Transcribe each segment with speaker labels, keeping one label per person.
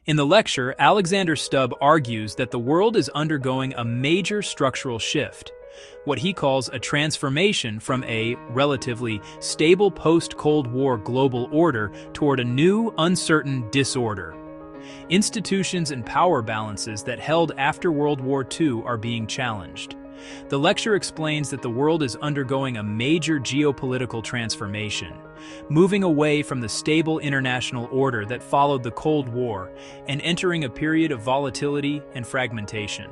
Speaker 1: In the lecture, Alexander Stubb argues that the world is undergoing a major structural shift, what he calls a transformation from a relatively stable post-Cold War global order toward a new, uncertain disorder. Institutions and power balances that held after World War II are being challenged. The lecture explains that the world is undergoing a major geopolitical transformation, moving away from the stable international order that followed the Cold War and entering a period of volatility and fragmentation.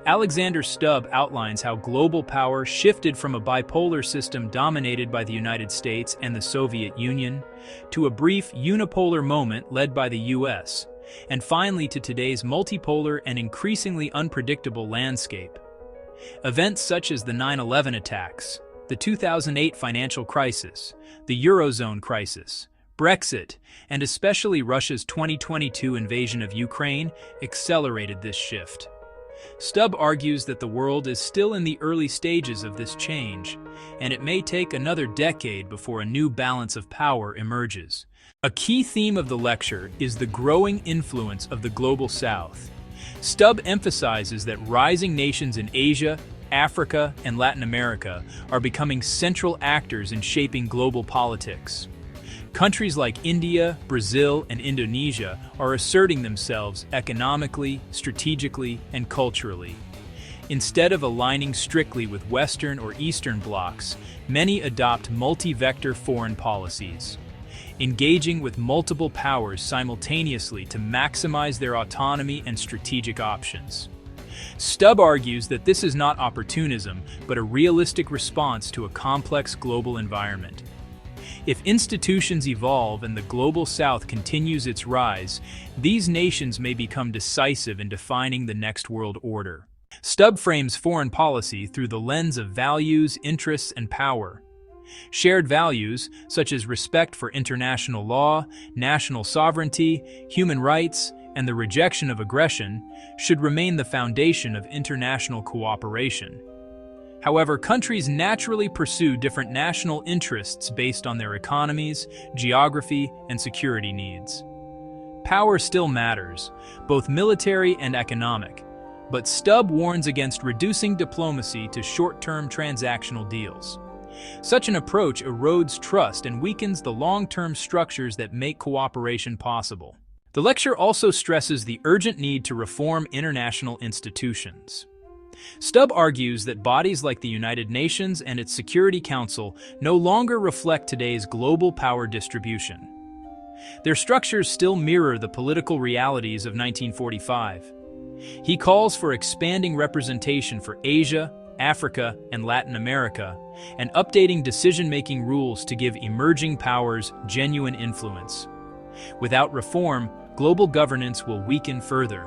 Speaker 1: Alexander Stubb outlines how global power shifted from a bipolar system dominated by the United States and the Soviet Union to a brief unipolar moment led by the US, and finally to today's multipolar and increasingly unpredictable landscape. Events such as the 9/11 attacks, the 2008 financial crisis, the Eurozone crisis, Brexit, and especially Russia's 2022 invasion of Ukraine accelerated this shift. Stubb argues that the world is still in the early stages of this change, and it may take another decade before a new balance of power emerges. A key theme of the lecture is the growing influence of the Global South. Stubb emphasizes that rising nations in Asia, Africa, and Latin America are becoming central actors in shaping global politics. Countries like India, Brazil, and Indonesia are asserting themselves economically, strategically, and culturally. Instead of aligning strictly with Western or Eastern blocs, many adopt multi-vector foreign policies, engaging with multiple powers simultaneously to maximize their autonomy and strategic options. Stubb argues that this is not opportunism, but a realistic response to a complex global environment. If institutions evolve and the Global South continues its rise, these nations may become decisive in defining the next world order. Stubb frames foreign policy through the lens of values, interests, and power. Shared values, such as respect for international law, national sovereignty, human rights, and the rejection of aggression, should remain the foundation of international cooperation. However, countries naturally pursue different national interests based on their economies, geography, and security needs. Power still matters, both military and economic, but Stubb warns against reducing diplomacy to short-term transactional deals. Such an approach erodes trust and weakens the long-term structures that make cooperation possible. The lecture also stresses the urgent need to reform international institutions. Stubb argues that bodies like the United Nations and its Security Council no longer reflect today's global power distribution. Their structures still mirror the political realities of 1945. He calls for expanding representation for Asia, Africa, and Latin America, and updating decision-making rules to give emerging powers genuine influence. Without reform, global governance will weaken further.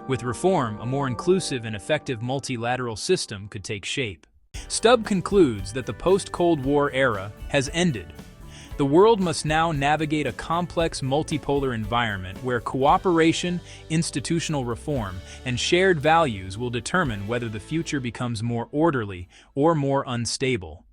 Speaker 1: With reform, a more inclusive and effective multilateral system could take shape. Stubb concludes that the post-Cold War era has ended. The world must now navigate a complex multipolar environment where cooperation, institutional reform, and shared values will determine whether the future becomes more orderly or more unstable.